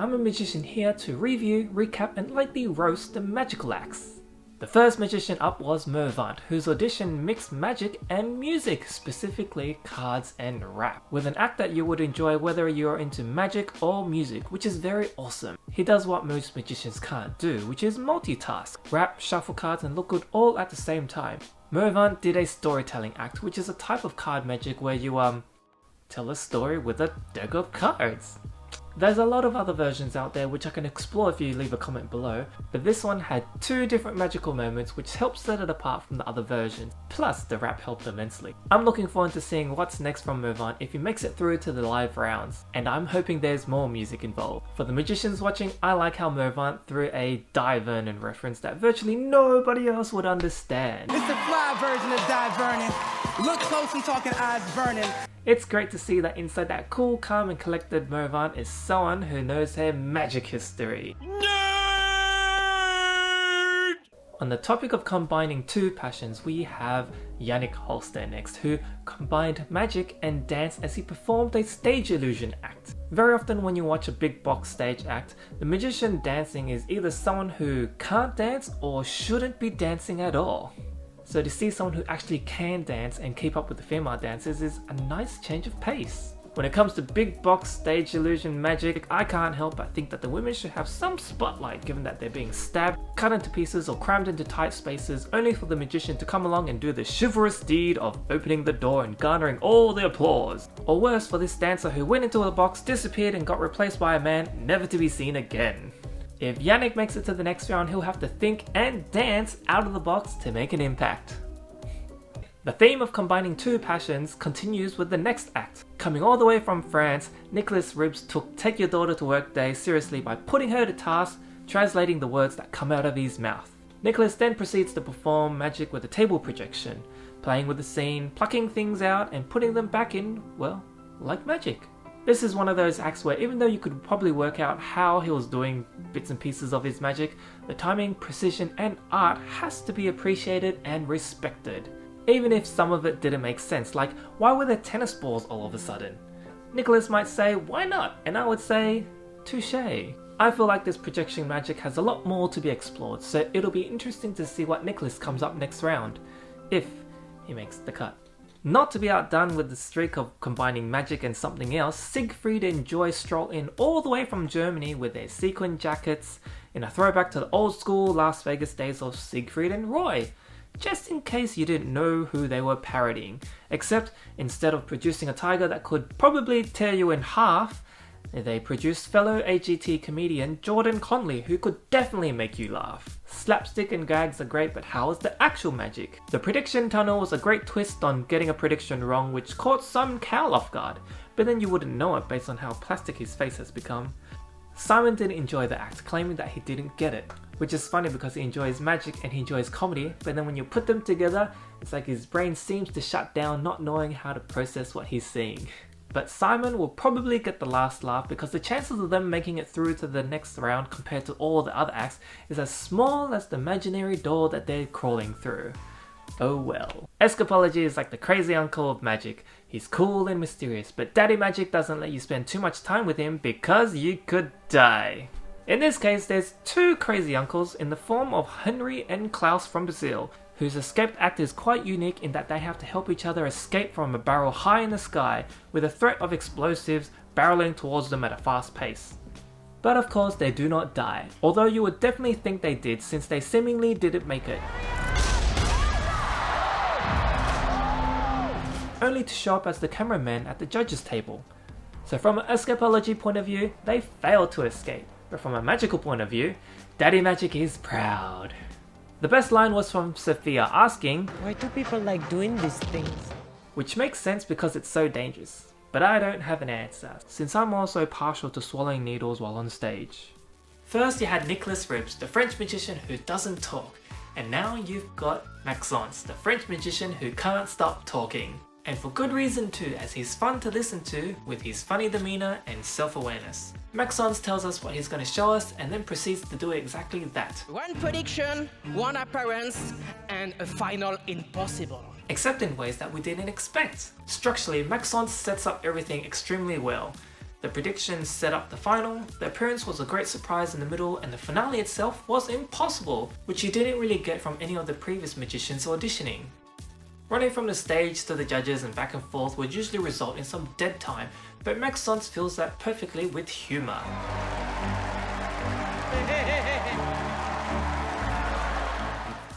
I'm a magician here to review, recap and lightly roast the magical acts. The first magician up was Mervant, whose audition mixed magic and music, specifically cards and rap, with an act that you would enjoy whether you're into magic or music, which is very awesome. He does what most magicians can't do, which is multitask, rap, shuffle cards and look good all at the same time. Mervant did a storytelling act, which is a type of card magic where you tell a story with a deck of cards. There's a lot of other versions out there which I can explore if you leave a comment below, but this one had two different magical moments which helped set it apart from the other versions, plus the rap helped immensely. I'm looking forward to seeing what's next from Mervant if he makes it through to the live rounds, and I'm hoping there's more music involved. For the magicians watching, I like how Mervant threw a Die Vernon reference that virtually nobody else would understand. It's the fly version of Die Vernon. Look close, I'm talking eyes Vernon. It's great to see that inside that cool, calm and collected Mervant is someone who knows their magic history. Nerd! On the topic of combining two passions, we have Yannick Holster next, who combined magic and dance as he performed a stage illusion act. Very often when you watch a big box stage act, the magician dancing is either someone who can't dance or shouldn't be dancing at all. So to see someone who actually can dance and keep up with the female dancers is a nice change of pace. When it comes to big box stage illusion magic, I can't help but think that the women should have some spotlight, given that they're being stabbed, cut into pieces or crammed into tight spaces, only for the magician to come along and do the chivalrous deed of opening the door and garnering all the applause. Or worse, for this dancer who went into a box, disappeared and got replaced by a man never to be seen again. If Yannick makes it to the next round, he'll have to think and dance out of the box to make an impact. The theme of combining two passions continues with the next act. Coming all the way from France, Nicholas Ribs took Take Your Daughter to Work Day seriously by putting her to task, translating the words that come out of his mouth. Nicholas then proceeds to perform magic with a table projection, playing with the scene, plucking things out and putting them back in, well, like magic. This is one of those acts where even though you could probably work out how he was doing bits and pieces of his magic, the timing, precision and art has to be appreciated and respected. Even if some of it didn't make sense, like why were there tennis balls all of a sudden? Nicholas might say why not, and I would say touché. I feel like this projection magic has a lot more to be explored, so it'll be interesting to see what Nicholas comes up next round, if he makes the cut. Not to be outdone with the streak of combining magic and something else, Siegfried and Joy stroll in all the way from Germany with their sequin jackets in a throwback to the old school Las Vegas days of Siegfried and Roy, just in case you didn't know who they were parodying, except instead of producing a tiger that could probably tear you in half, they produced fellow AGT comedian Jordan Conley, who could definitely make you laugh. Slapstick and gags are great, but how is the actual magic? The prediction tunnel was a great twist on getting a prediction wrong, which caught some cowl off guard, but then you wouldn't know it based on how plastic his face has become. Simon didn't enjoy the act, claiming that he didn't get it, which is funny because he enjoys magic and he enjoys comedy, but then when you put them together, it's like his brain seems to shut down, not knowing how to process what he's seeing. But Simon will probably get the last laugh because the chances of them making it through to the next round compared to all the other acts is as small as the imaginary door that they're crawling through. Oh well. Escapology is like the crazy uncle of magic. He's cool and mysterious, but Daddy Magic doesn't let you spend too much time with him because you could die. In this case, there's two crazy uncles in the form of Henry and Klaus from Brazil, whose escaped act is quite unique in that they have to help each other escape from a barrel high in the sky with a threat of explosives barreling towards them at a fast pace. But of course they do not die, although you would definitely think they did since they seemingly didn't make it. Only to show up as the cameraman at the judges table. So from an escapology point of view, they failed to escape, but from a magical point of view, Daddy Magic is proud. The best line was from Sophia asking, "Why do people like doing these things?" Which makes sense because it's so dangerous. But I don't have an answer, since I'm also partial to swallowing needles while on stage. First you had Nicholas Ribs, the French magician who doesn't talk. And now you've got Maxence, the French magician who can't stop talking. And for good reason too, as he's fun to listen to with his funny demeanour and self-awareness. Maxence tells us what he's going to show us and then proceeds to do exactly that. One prediction, one appearance, and a final impossible. Except in ways that we didn't expect. Structurally, Maxence sets up everything extremely well. The predictions set up the final, the appearance was a great surprise in the middle, and the finale itself was impossible, which you didn't really get from any of the previous magicians auditioning. Running from the stage to the judges and back and forth would usually result in some dead time, but Maxence fills that perfectly with humour.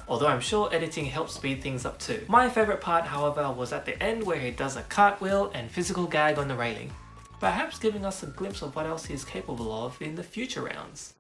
Although I'm sure editing helps speed things up too. My favourite part, however, was at the end where he does a cartwheel and physical gag on the railing, perhaps giving us a glimpse of what else he is capable of in the future rounds.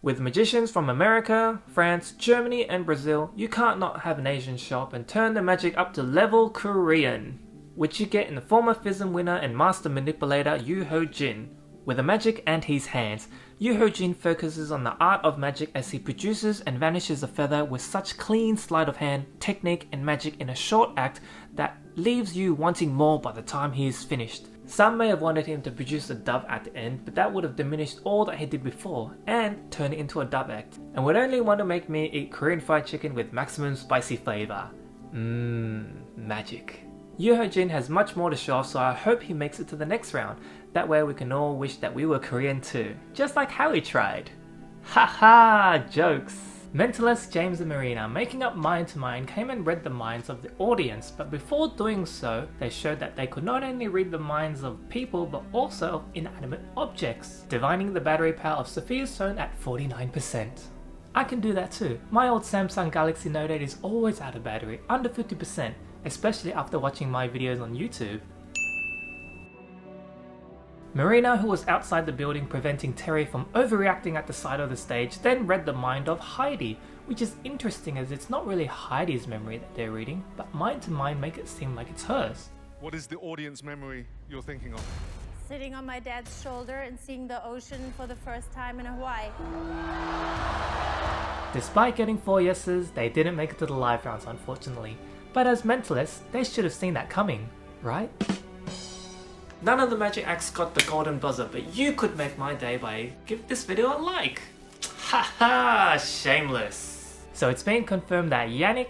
With magicians from America, France, Germany and Brazil, you can't not have an Asian show up and turn the magic up to level Korean, which you get in the former FISM winner and master manipulator Yoo Ho-jin. With the magic and his hands, Yoo Ho-jin focuses on the art of magic as he produces and vanishes a feather with such clean sleight of hand, technique and magic in a short act that leaves you wanting more by the time he is finished. Some may have wanted him to produce a dub at the end, but that would have diminished all that he did before and turn it into a dub act, and would only want to make me eat Korean fried chicken with maximum spicy flavour. Magic. Yoo Ho-jin has much more to show off, so I hope he makes it to the next round. That way we can all wish that we were Korean too, just like how he tried. Haha, jokes. Mentalists James and Marina, making up Mind to Mind, came and read the minds of the audience, but before doing so, they showed that they could not only read the minds of people but also of inanimate objects, divining the battery power of Sophia's phone at 49%. I can do that too. My old Samsung Galaxy Note 8 is always out of battery, under 50%, especially after watching my videos on YouTube. Marina, who was outside the building preventing Terry from overreacting at the side of the stage, then read the mind of Heidi, which is interesting as it's not really Heidi's memory that they're reading, but Mind to Mind make it seem like it's hers. What is the audience memory you're thinking of? Sitting on my dad's shoulder and seeing the ocean for the first time in Hawaii. Despite getting 4 yeses, they didn't make it to the live rounds unfortunately, but as mentalists, they should have seen that coming, right? None of the magic acts got the golden buzzer, but you could make my day by giving this video a like. Haha, shameless. So it's been confirmed that Yannick,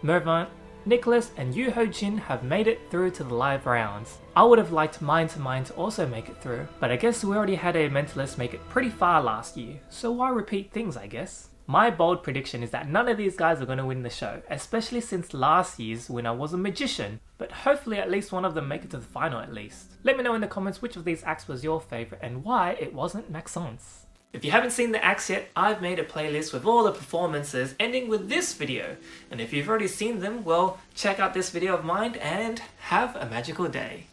Mervant, Nicholas and Yoo Ho-jin have made it through to the live rounds. I would have liked Mind to Mind to also make it through, but I guess we already had a mentalist make it pretty far last year, so why repeat things I guess? My bold prediction is that none of these guys are going to win the show, especially since last year's winner was a magician, but hopefully at least one of them make it to the final at least. Let me know in the comments which of these acts was your favourite and why it wasn't Maxence. If you haven't seen the acts yet, I've made a playlist with all the performances ending with this video, and if you've already seen them, well, check out this video of mine and have a magical day.